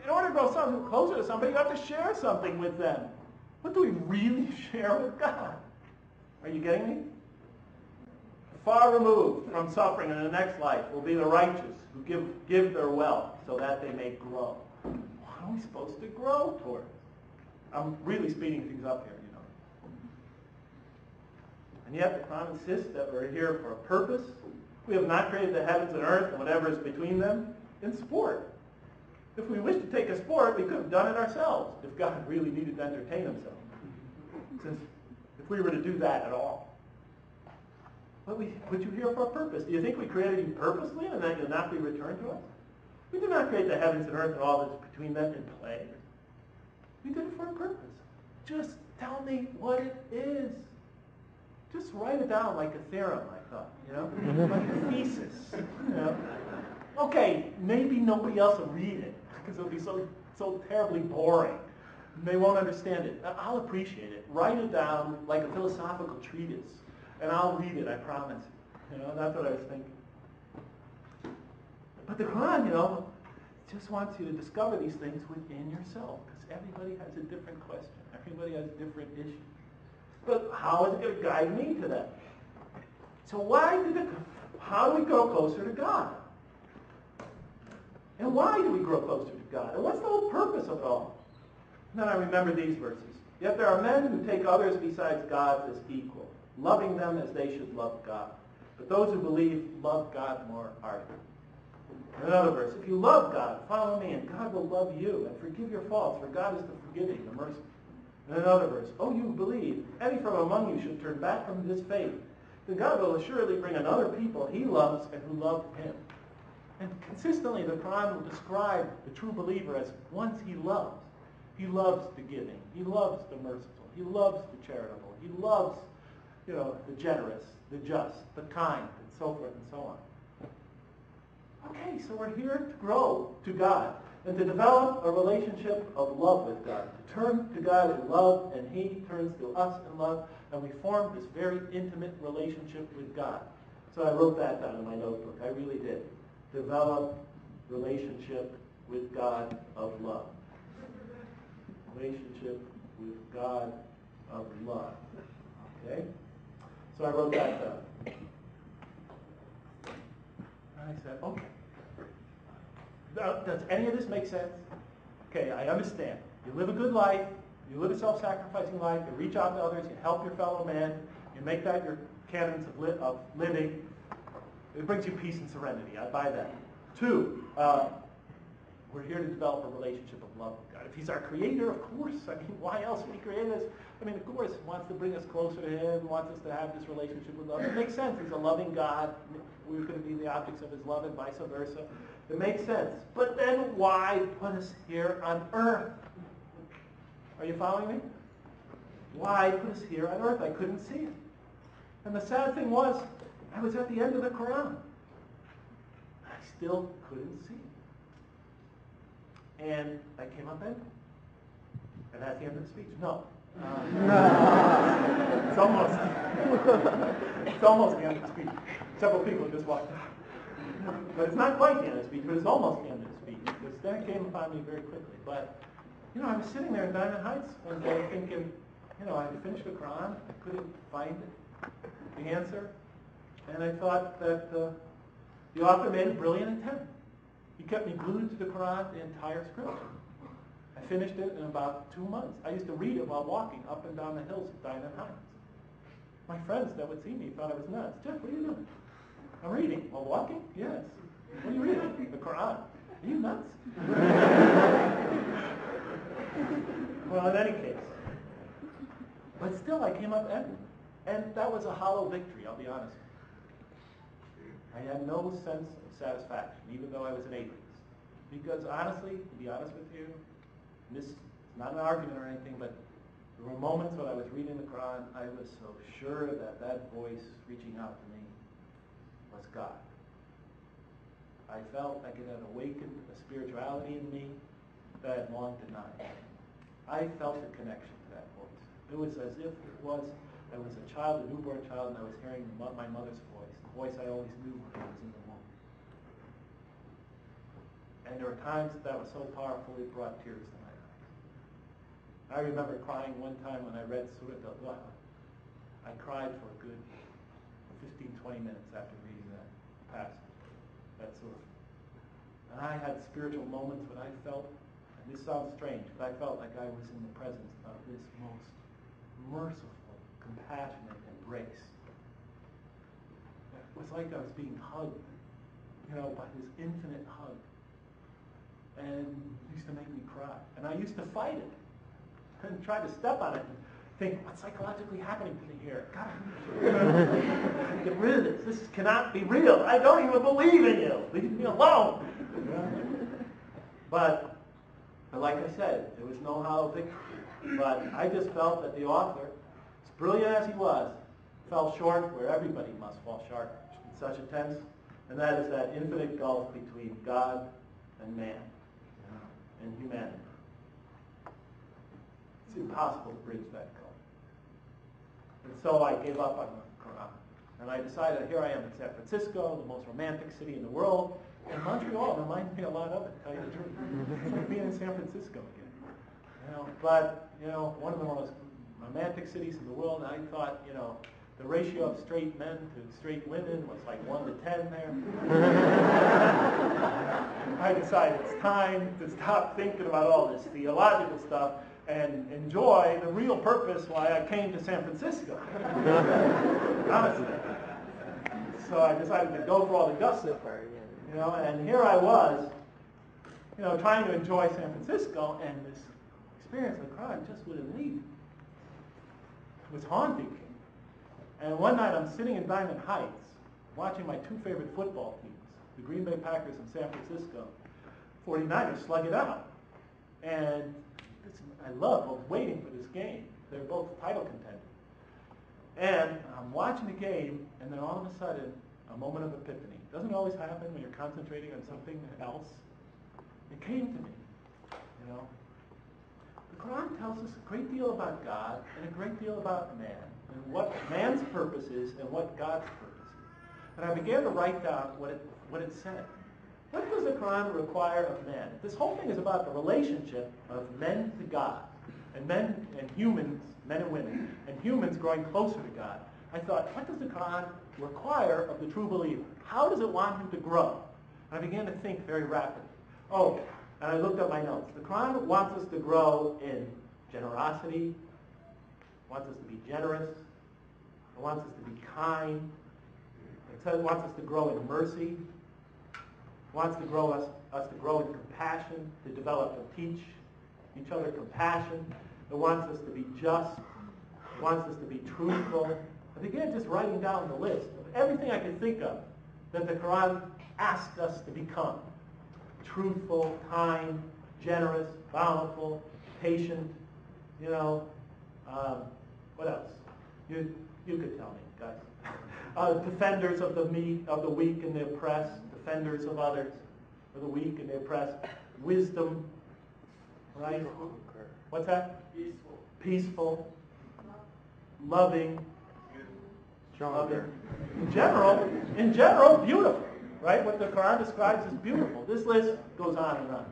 in order to grow something closer to somebody, you have to share something with them. What do we really share with God? Are you getting me? Far removed from suffering in the next life will be the righteous who give their wealth so that they may grow. What are we supposed to grow towards? I'm really speeding things up here, you know. And yet the Quran insists that we're here for a purpose. We have not created the heavens and earth and whatever is between them in sport. If we wished to take a sport, we could have done it ourselves if God really needed to entertain himself. Since if we were to do that at all. But we put you here for a purpose. Do you think we created you purposely and that you'll not be returned to us? We did not create the heavens and earth and all that's between them in play. We did it for a purpose. Just tell me what it is. Just write it down like a theorem, I thought, you know? Like a thesis, you know? Okay, maybe nobody else will read it because it'll be so terribly boring. They won't understand it. I'll appreciate it. Write it down like a philosophical treatise. And I'll read it, I promise. You know, that's what I was thinking. But the Quran, you know, just wants you to discover these things within yourself. Because everybody has a different question. Everybody has different issues. But how is it going to guide me to that? So how do we grow closer to God? And why do we grow closer to God? And what's the whole purpose of it all? And then I remember these verses. Yet there are men who take others besides God as equal, loving them as they should love God. But those who believe love God more ardently. Another verse, if you love God, follow me, and God will love you, and forgive your faults, for God is the forgiving, the merciful. And another verse, oh, you believe, any from among you should turn back from this faith, then God will assuredly bring another people he loves and who love him. And consistently the Quran will describe the true believer as ones he loves. He loves the giving. He loves the merciful. He loves the charitable. He loves, you know, the generous, the just, the kind, and so forth and so on. Okay, so we're here to grow to God and to develop a relationship of love with God, to turn to God in love, and he turns to us in love, and we form this very intimate relationship with God. So I wrote that down in my notebook. I really did. Develop relationship with God of love. Relationship with God of love. Okay? So I wrote that down. And I said, okay. Does any of this make sense? Okay, I understand. You live a good life. You live a self-sacrificing life. You reach out to others. You help your fellow man. You make that your canons of living. It brings you peace and serenity. I buy that. 2, we're here to develop a relationship of love with God. If he's our creator, of course. I mean, why else would he create us? I mean, of course, he wants to bring us closer to him, wants us to have this relationship with love. It makes sense. He's a loving God. We're going to be the objects of his love and vice versa. It makes sense. But then why put us here on earth? Are you following me? Why put us here on earth? I couldn't see it. And the sad thing was, I was at the end of the Quran. I still couldn't see it. And I came up empty. And that's the end of the speech. No. It's almost. It's almost the end of the speech. Several people just walked out. But it's not quite the end of the speech, but it's almost the end of the speech. Because then it came upon me very quickly. But, you know, I was sitting there in Diamond Heights one day thinking, you know, I had finished the Quran. I couldn't find the answer. And I thought that the author made a brilliant attempt. He kept me glued to the Quran, the entire scripture. I finished it in about 2 months. I used to read it while walking up and down the hills of Diamond Heights. My friends that would see me thought I was nuts. Jeff, what are you doing? I'm reading. While walking? Yes. What are you reading? The Quran. Are you nuts? Well, in any case. But still, I came up empty. And that was a hollow victory, I'll be honest with you. I had no sense of satisfaction, even though I was an atheist. Because honestly, to be honest with you, this is not an argument or anything, but there were moments when I was reading the Quran, I was so sure that that voice reaching out to me was God. I felt like it had awakened a spirituality in me that I had long denied. I felt a connection to that voice. It was as if I was a child, a newborn child, and I was hearing my mother's voice, the voice I always knew when I was in the womb. And there were times that was so powerful it brought tears to my eyes. I remember crying one time when I read Surah Al-Duha. I cried for a good 15, 20 minutes after reading that passage, that surah. And I had spiritual moments when I felt, and this sounds strange, but I felt like I was in the presence of this most merciful, compassionate embrace. It was like I was being hugged, by this infinite hug. And it used to make me cry. And I used to fight it and try to step on it and think, what's psychologically happening to me here? God, get rid of this. This cannot be real. I don't even believe in you. Leave me alone. But like I said, there was no hollow victory. But I just felt that the author, as brilliant as he was, fell short where everybody must fall short in such a tense, and that is that infinite gulf between God and man and humanity. It's impossible to bridge that gulf. And so I gave up on the Quran. And I decided, here I am in San Francisco, the most romantic city in the world, and Montreal reminds me a lot of it, to tell you the truth. It's like being in San Francisco again. But one of the most romantic cities in the world, and I thought, the ratio of straight men to straight women was like 1 to 10 there. I decided it's time to stop thinking about all this theological stuff and enjoy the real purpose why I came to San Francisco. Honestly. So I decided to go for all the gusto, and here I was, trying to enjoy San Francisco, and this experience of crime just wouldn't leave. It was haunting. And one night I'm sitting in Diamond Heights, watching my two favorite football teams, the Green Bay Packers and San Francisco 49ers, slug it out. And I was waiting for this game. They're both title contenders. And I'm watching the game, and then all of a sudden, a moment of epiphany. It doesn't always happen when you're concentrating on something else. It came to me, The Quran tells us a great deal about God and a great deal about man, and what man's purpose is and what God's purpose is. And I began to write down what it said. What does the Quran require of man? This whole thing is about the relationship of men to God, and men and humans, men and women, and humans growing closer to God. I thought, what does the Quran require of the true believer? How does it want him to grow? And I began to think very rapidly. And I looked up my notes. The Quran wants us to grow in generosity, wants us to be generous, it wants us to be kind, it wants us to grow in mercy, it wants to grow us to grow in compassion, to develop and teach each other compassion. It wants us to be just. It wants us to be truthful. I began just writing down the list of everything I could think of that the Quran asked us to become. Truthful, kind, generous, bountiful, patient, what else? You could tell me, guys. Defenders of the weak and the oppressed, defenders of others, of the weak and the oppressed. Wisdom, right? What's that? Peaceful. Loving. Loving. In general, beautiful. Right? What the Quran describes as beautiful. This list goes on and on.